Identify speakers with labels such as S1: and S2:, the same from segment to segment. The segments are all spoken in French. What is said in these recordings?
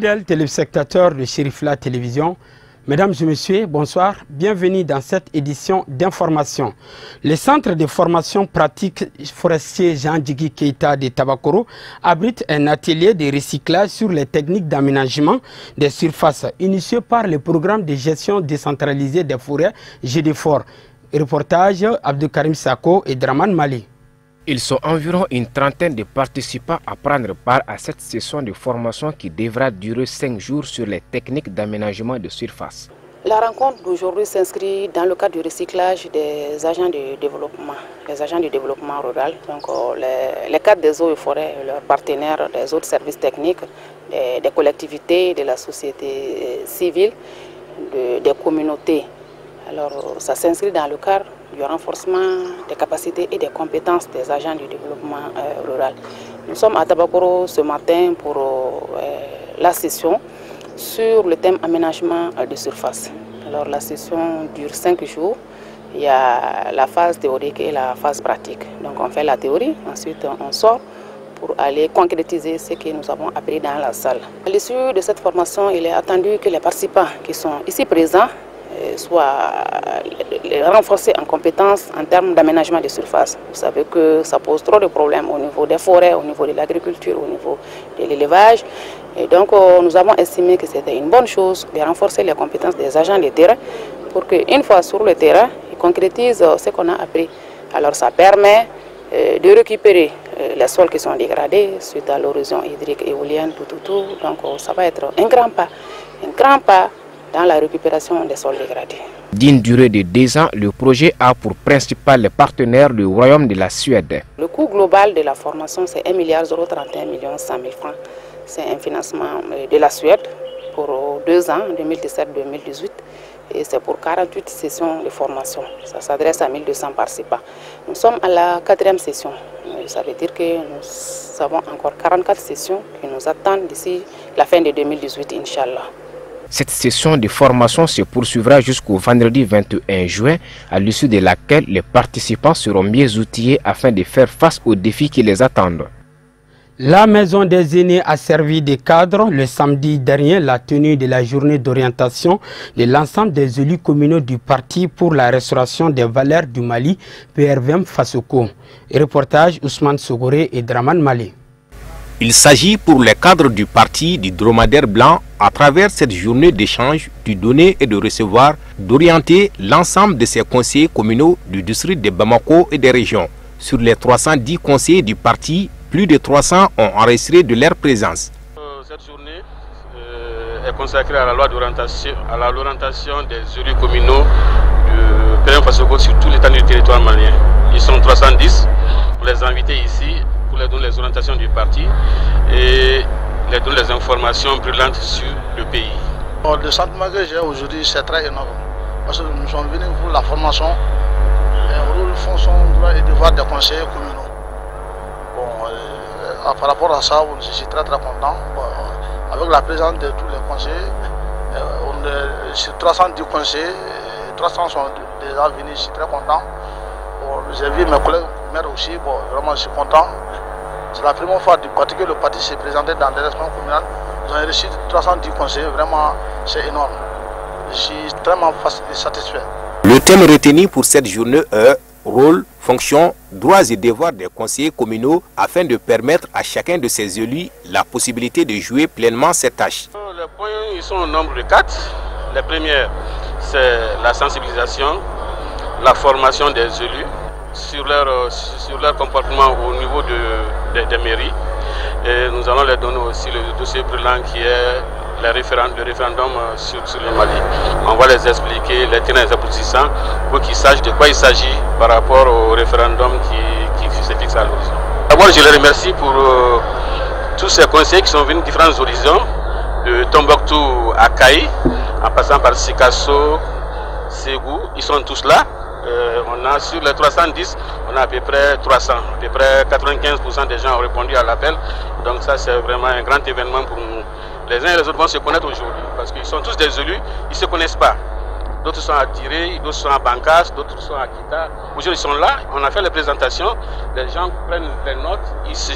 S1: Fidèles téléspectateurs de Chérifla Télévision, mesdames et messieurs, bonsoir. Bienvenue dans cette édition d'information. Le centre de formation pratique forestier Jean-Djigui Keïta de Tabakoro abrite un atelier de recyclage sur les techniques d'aménagement des surfaces initié par le programme de gestion décentralisée des forêts GDFOR. Reportage Abdelkarim Sako et Draman Mali.
S2: Ils sont environ une trentaine de participants à prendre part à cette session de formation qui devra durer 5 jours sur les techniques d'aménagement de surface.
S3: La rencontre d'aujourd'hui s'inscrit dans le cadre du recyclage des agents de développement, les agents du développement rural, donc les cadres des eaux et forêts, leurs partenaires, des autres services techniques, des collectivités, de la société civile, des communautés. Alors ça s'inscrit dans le cadre du renforcement des capacités et des compétences des agents du développement rural. Nous sommes à Tabakoro ce matin pour la session sur le thème aménagement de surface. Alors la session dure 5 jours. Il y a la phase théorique et la phase pratique. Donc on fait la théorie, ensuite on sort pour aller concrétiser ce que nous avons appris dans la salle. À l'issue de cette formation, il est attendu que les participants qui sont ici présents soient renforcés en compétences en termes d'aménagement des surfaces. Vous savez que ça pose trop de problèmes au niveau des forêts, au niveau de l'agriculture, au niveau de l'élevage. Et donc nous avons estimé que c'était une bonne chose de renforcer les compétences des agents de terrain pour qu'une fois sur le terrain, ils concrétisent ce qu'on a appris. Alors ça permet de récupérer les sols qui sont dégradés suite à l'érosion hydrique éolienne, tout. Donc ça va être un grand pas dans la récupération des sols dégradés.
S2: D'une durée de 2 ans, le projet a pour principal partenaire le Royaume de la Suède.
S3: Le coût global de la formation, c'est 1,031 100 000 francs. C'est un financement de la Suède pour 2 ans, 2017-2018. Et c'est pour 48 sessions de formation. Ça s'adresse à 1200 participants. Nous sommes à la 4e session. Ça veut dire que nous avons encore 44 sessions qui nous attendent d'ici la fin de 2018, Inch'Allah.
S2: Cette session de formation se poursuivra jusqu'au vendredi 21 juin, à l'issue de laquelle les participants seront mieux outillés afin de faire face aux défis qui les attendent.
S1: La Maison des aînés a servi de cadre le samedi dernier la tenue de la journée d'orientation de l'ensemble des élus communaux du parti pour la restauration des valeurs du Mali, PRVM Fasoko. Reportage Ousmane Sogoré et Draman Mali.
S4: Il s'agit pour les cadres du parti du dromadaire blanc, à travers cette journée d'échange, de donner et de recevoir, d'orienter l'ensemble de ces conseillers communaux du district de Bamako et des régions. Sur les 310 conseillers du parti, plus de 300 ont enregistré de leur présence.
S5: Cette journée est consacrée à la loi d'orientation des élus communaux du PRVM Fasoko sur tout l'étendue du territoire malien. Ils sont 310 pour les inviter ici, pour les donner les orientations du parti et les donner les informations brûlantes sur le pays.
S6: Le sentiment que j'ai aujourd'hui, c'est très énorme. Parce que nous sommes venus pour la formation, le rôle, fonction, droit et devoir des conseillers communaux. Par rapport à ça, je suis très content. Avec la présence de tous les conseillers, on est sur 310 conseillers, 300 sont déjà venus, je suis très content. J'ai vu mes collègues maires aussi, vraiment je suis content. C'est la première fois du parti que le parti s'est présenté dans des restaurants communaux. Nous avons reçu 310 conseillers, vraiment c'est énorme. Je suis très satisfait.
S4: Le thème retenu pour cette journée est rôle, fonction, droits et devoirs des conseillers communaux afin de permettre à chacun de ces élus la possibilité de jouer pleinement cette tâche.
S5: Les points ils sont au nombre de 4. Les premières, c'est la sensibilisation, la formation des élus sur leur comportement au niveau des mairies. Et nous allons leur donner aussi le dossier brûlant qui est le référendum sur le Mali. On va les expliquer les tenants et les aboutissants pour qu'ils sachent de quoi il s'agit par rapport au référendum qui se fixe à l'horizon. D'abord, je les remercie pour tous ces conseillers qui sont venus de différents horizons, de Tombouctou à Kaï, en passant par Sikasso, Ségou, ils sont tous là. On a sur les 310, on a à peu près 300, à peu près 95% des gens ont répondu à l'appel. Donc ça c'est vraiment un grand événement pour nous. Les uns et les autres vont se connaître aujourd'hui parce qu'ils sont tous des élus, ils ne se connaissent pas. d'autres sont à Tiré, d'autres sont à Bankas, d'autres sont à Kita. Aujourd'hui, ils sont là, on a fait les présentations, les gens prennent des notes, ils se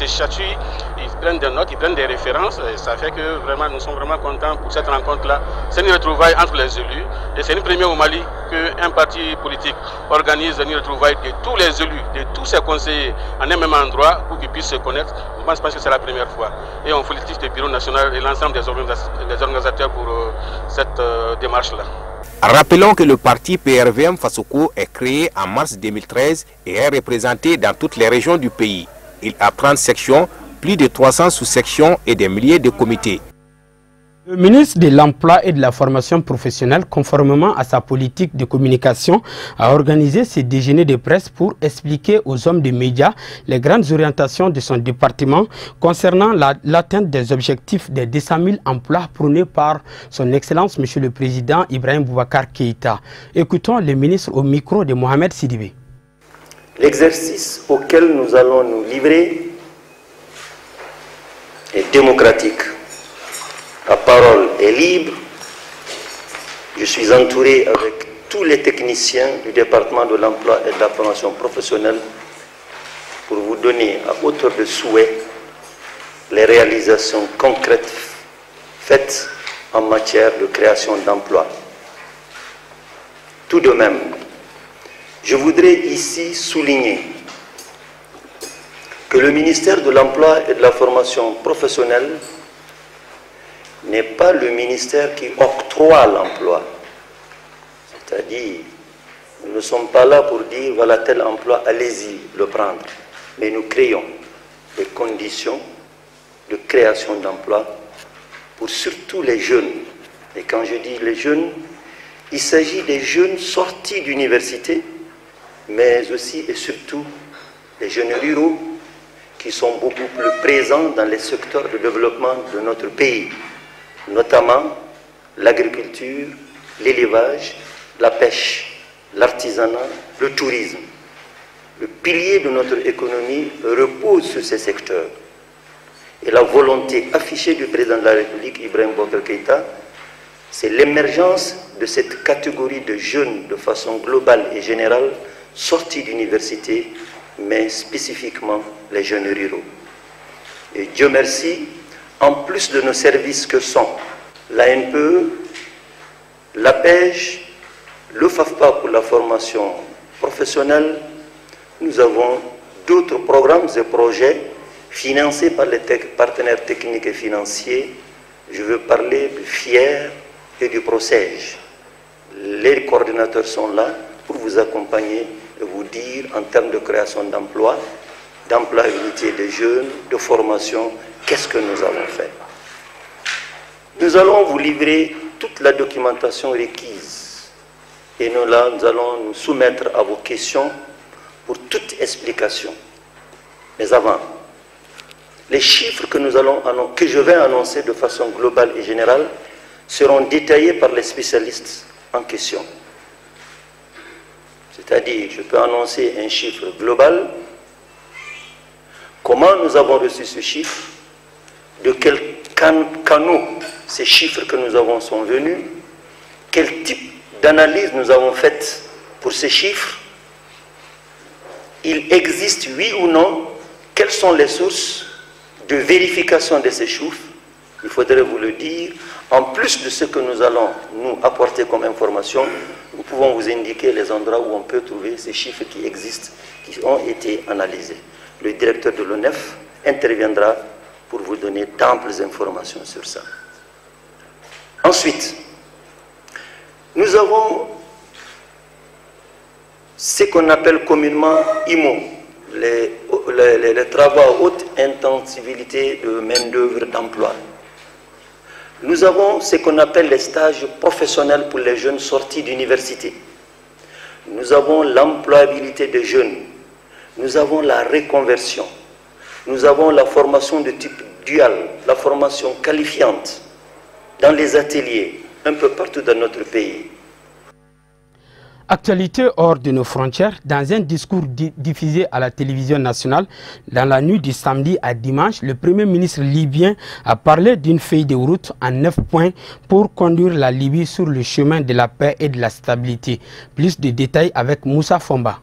S5: chatouillent, ils prennent des notes, ils prennent des références, et ça fait que vraiment, nous sommes vraiment contents pour cette rencontre-là. C'est une retrouvaille entre les élus, et c'est une première au Mali qu'un parti politique organise une retrouvaille de tous les élus, de tous ses conseillers, en un même endroit pour qu'ils puissent se connaître. Je pense pas que c'est la première fois. Et on félicite le Bureau national et l'ensemble des organisateurs pour cette démarche-là.
S4: Rappelons que le parti PRVM Fasoko est créé en mars 2013 et est représenté dans toutes les régions du pays. Il a 30 sections, plus de 300 sous-sections et des milliers de comités.
S1: Le ministre de l'Emploi et de la Formation professionnelle, conformément à sa politique de communication, a organisé ce déjeuner de presse pour expliquer aux hommes des médias les grandes orientations de son département concernant l'atteinte des objectifs des 200 000 emplois prônés par son Excellence, Monsieur le Président Ibrahim Boubacar Keïta. Écoutons le ministre au micro de Mohamed Sidibé.
S7: L'exercice auquel nous allons nous livrer est démocratique. La parole est libre. Je suis entouré avec tous les techniciens du département de l'emploi et de la formation professionnelle pour vous donner à hauteur de souhait les réalisations concrètes faites en matière de création d'emplois. Tout de même, je voudrais ici souligner que le ministère de l'Emploi et de la Formation professionnelle n'est pas le ministère qui octroie l'emploi. C'est-à-dire, nous ne sommes pas là pour dire, voilà tel emploi, allez-y le prendre. Mais nous créons des conditions de création d'emploi pour surtout les jeunes. Et quand je dis les jeunes, il s'agit des jeunes sortis d'université, mais aussi et surtout les jeunes ruraux qui sont beaucoup plus présents dans les secteurs de développement de notre pays, notamment l'agriculture, l'élevage, la pêche, l'artisanat, le tourisme. Le pilier de notre économie repose sur ces secteurs. Et la volonté affichée du président de la République, Ibrahim Boubacar Keïta, c'est l'émergence de cette catégorie de jeunes de façon globale et générale, sortis d'université, mais spécifiquement les jeunes ruraux. Et Dieu merci, en plus de nos services que sont l'ANPE, l'APEJ, le FAFPA pour la formation professionnelle, nous avons d'autres programmes et projets financés par les partenaires techniques et financiers. Je veux parler du FIER et du PROCEJ. Les coordinateurs sont là pour vous accompagner et vous dire en termes de création d'emplois, d'employabilité des jeunes, de formation, qu'est-ce que nous avons fait. Nous allons vous livrer toute la documentation requise et nous allons nous soumettre à vos questions pour toute explication. Mais avant, les chiffres que je vais annoncer de façon globale et générale seront détaillés par les spécialistes en question. C'est-à-dire, je peux annoncer un chiffre global, comment nous avons reçu ce chiffre, de quels canaux ces chiffres que nous avons sont venus, quel type d'analyse nous avons faite pour ces chiffres, il existe oui ou non, quelles sont les sources de vérification de ces chiffres, il faudrait vous le dire. En plus de ce que nous allons nous apporter comme information, nous pouvons vous indiquer les endroits où on peut trouver ces chiffres qui existent, qui ont été analysés. Le directeur de l'ONEF interviendra pour vous donner d'amples informations sur ça. Ensuite, nous avons ce qu'on appelle communément IMO, les travaux à haute intensivité de main-d'œuvre d'emploi. Nous avons ce qu'on appelle les stages professionnels pour les jeunes sortis d'université. Nous avons l'employabilité des jeunes. Nous avons la reconversion. Nous avons la formation de type dual, la formation qualifiante dans les ateliers, un peu partout dans notre pays.
S1: Actualité hors de nos frontières, dans un discours diffusé à la télévision nationale dans la nuit du samedi à dimanche, le Premier ministre libyen a parlé d'une feuille de route en 9 points pour conduire la Libye sur le chemin de la paix et de la stabilité. Plus de détails avec Moussa Fomba.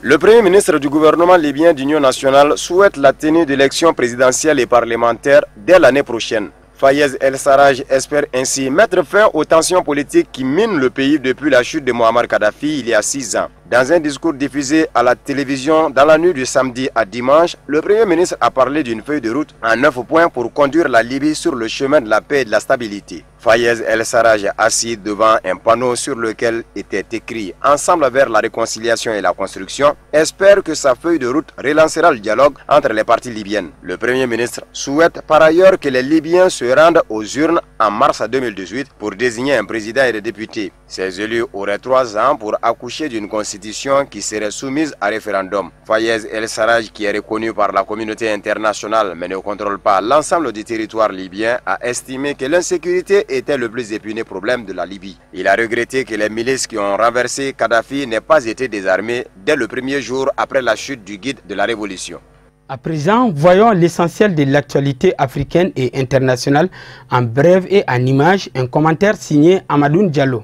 S8: Le Premier ministre du gouvernement libyen d'Union nationale souhaite la tenue d'élections présidentielles et parlementaires dès l'année prochaine. Fayez El-Sarraj espère ainsi mettre fin aux tensions politiques qui minent le pays depuis la chute de Muammar Kadhafi il y a 6 ans. Dans un discours diffusé à la télévision dans la nuit du samedi à dimanche, le Premier ministre a parlé d'une feuille de route en 9 points pour conduire la Libye sur le chemin de la paix et de la stabilité. Fayez El-Sarraj assis devant un panneau sur lequel était écrit « Ensemble vers la réconciliation et la construction » espère que sa feuille de route relancera le dialogue entre les parties libyennes. Le Premier ministre souhaite par ailleurs que les Libyens se rendent aux urnes en mars 2018 pour désigner un président et des députés. Ces élus auraient 3 ans pour accoucher d'une constitution qui serait soumise à référendum. Fayez El-Sarraj, qui est reconnu par la communauté internationale mais ne contrôle pas l'ensemble du territoire libyen, a estimé que l'insécurité était le plus épineux problème de la Libye. Il a regretté que les milices qui ont renversé Kadhafi n'aient pas été désarmées dès le premier jour après la chute du guide de la révolution.
S1: À présent, voyons l'essentiel de l'actualité africaine et internationale en bref et en images. Un commentaire signé Amadou Diallo.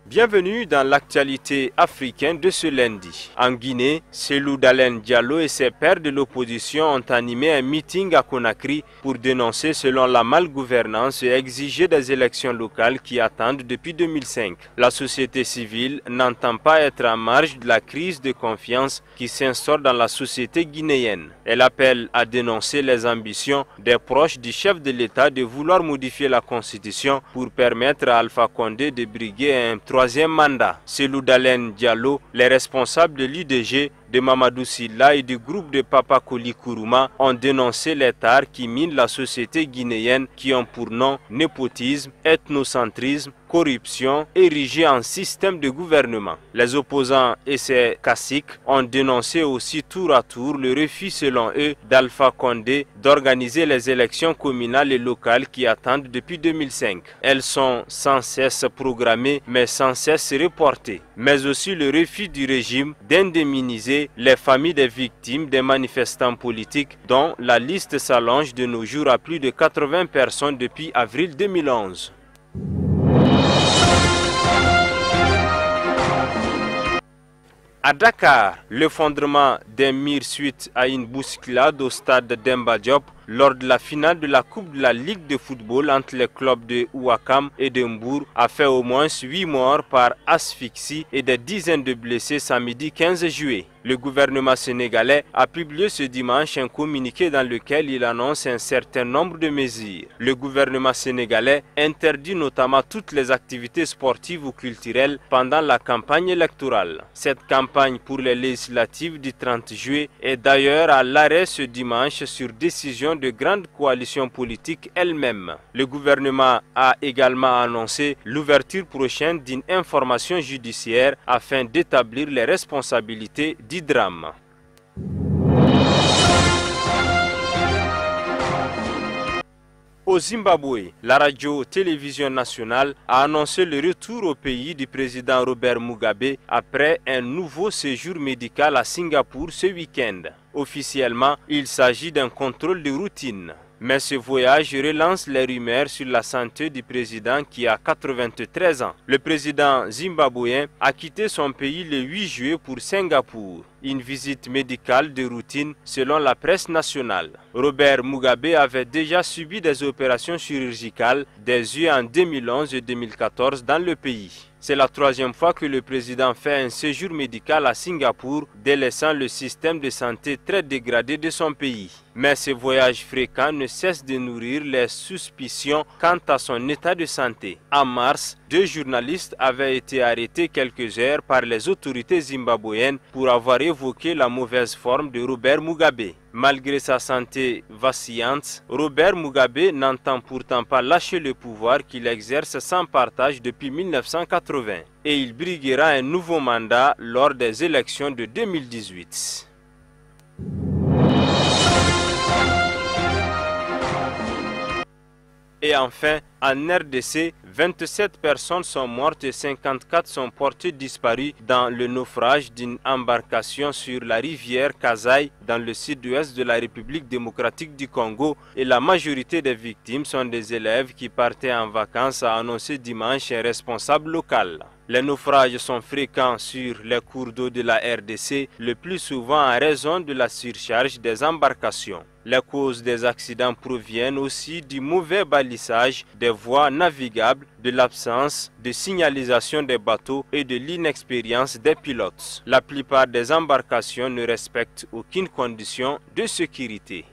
S9: Bienvenue dans l'actualité africaine de ce lundi. En Guinée, Cellou Dalein Diallo et ses pairs de l'opposition ont animé un meeting à Conakry pour dénoncer selon la malgouvernance et exiger des élections locales qui attendent depuis 2005. La société civile n'entend pas être en marge de la crise de confiance qui s'instaure dans la société guinéenne. Elle appelle à dénoncer les ambitions des proches du chef de l'État de vouloir modifier la constitution pour permettre à Alpha Condé de briguer un troisième mandat. Cellou Dalein Diallo, les responsables de l'UDG, de Mamadou Sylla et du groupe de Papa Koli Kourouma ont dénoncé les tares qui minent la société guinéenne qui ont pour nom népotisme, ethnocentrisme, corruption érigée en système de gouvernement. Les opposants et ses caciques ont dénoncé aussi tour à tour le refus selon eux d'Alpha Condé d'organiser les élections communales et locales qui attendent depuis 2005. Elles sont sans cesse programmées mais sans cesse reportées. Mais aussi le refus du régime d'indemniser les familles des victimes des manifestants politiques dont la liste s'allonge de nos jours à plus de 80 personnes depuis avril 2011. À Dakar, l'effondrement d'un mur suite à une bousculade au stade Demba Diop lors de la finale de la Coupe de la Ligue de football entre les clubs de Ouakam et de Mbour a fait au moins 8 morts par asphyxie et des dizaines de blessés samedi 15 juillet. Le gouvernement sénégalais a publié ce dimanche un communiqué dans lequel il annonce un certain nombre de mesures. Le gouvernement sénégalais interdit notamment toutes les activités sportives ou culturelles pendant la campagne électorale. Cette campagne pour les législatives du 30 juillet est d'ailleurs à l'arrêt ce dimanche sur décision de grandes coalitions politiques elles-mêmes. Le gouvernement a également annoncé l'ouverture prochaine d'une information judiciaire afin d'établir les responsabilités du drame. Au Zimbabwe, la radio-télévision nationale a annoncé le retour au pays du président Robert Mugabe après un nouveau séjour médical à Singapour ce week-end. Officiellement, il s'agit d'un contrôle de routine. Mais ce voyage relance les rumeurs sur la santé du président qui a 93 ans. Le président zimbabwéen a quitté son pays le 8 juillet pour Singapour. Une visite médicale de routine selon la presse nationale. Robert Mugabe avait déjà subi des opérations chirurgicales des yeux en 2011 et 2014 dans le pays. C'est la 3e fois que le président fait un séjour médical à Singapour, délaissant le système de santé très dégradé de son pays. Mais ce voyage fréquent ne cesse de nourrir les suspicions quant à son état de santé. En mars, 2 journalistes avaient été arrêtés quelques heures par les autorités zimbabwéennes pour avoir évoqué la mauvaise forme de Robert Mugabe. Malgré sa santé vacillante, Robert Mugabe n'entend pourtant pas lâcher le pouvoir qu'il exerce sans partage depuis 1980 et il briguera un nouveau mandat lors des élections de 2018. Et enfin, En RDC, 27 personnes sont mortes et 54 sont portées disparues dans le naufrage d'une embarcation sur la rivière Kasaï dans le sud-ouest de la République démocratique du Congo et la majorité des victimes sont des élèves qui partaient en vacances, a annoncé dimanche un responsable local. Les naufrages sont fréquents sur les cours d'eau de la RDC, le plus souvent en raison de la surcharge des embarcations. Les causes des accidents proviennent aussi du mauvais balisage des voies navigables, de l'absence de signalisation des bateaux et de l'inexpérience des pilotes. La plupart des embarcations ne respectent aucune condition de sécurité.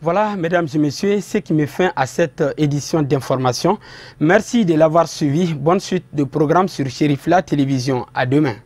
S1: Voilà, mesdames et messieurs, ce qui met fin à cette édition d'information. Merci de l'avoir suivi. Bonne suite de programme sur Chérifla Télévision. À demain.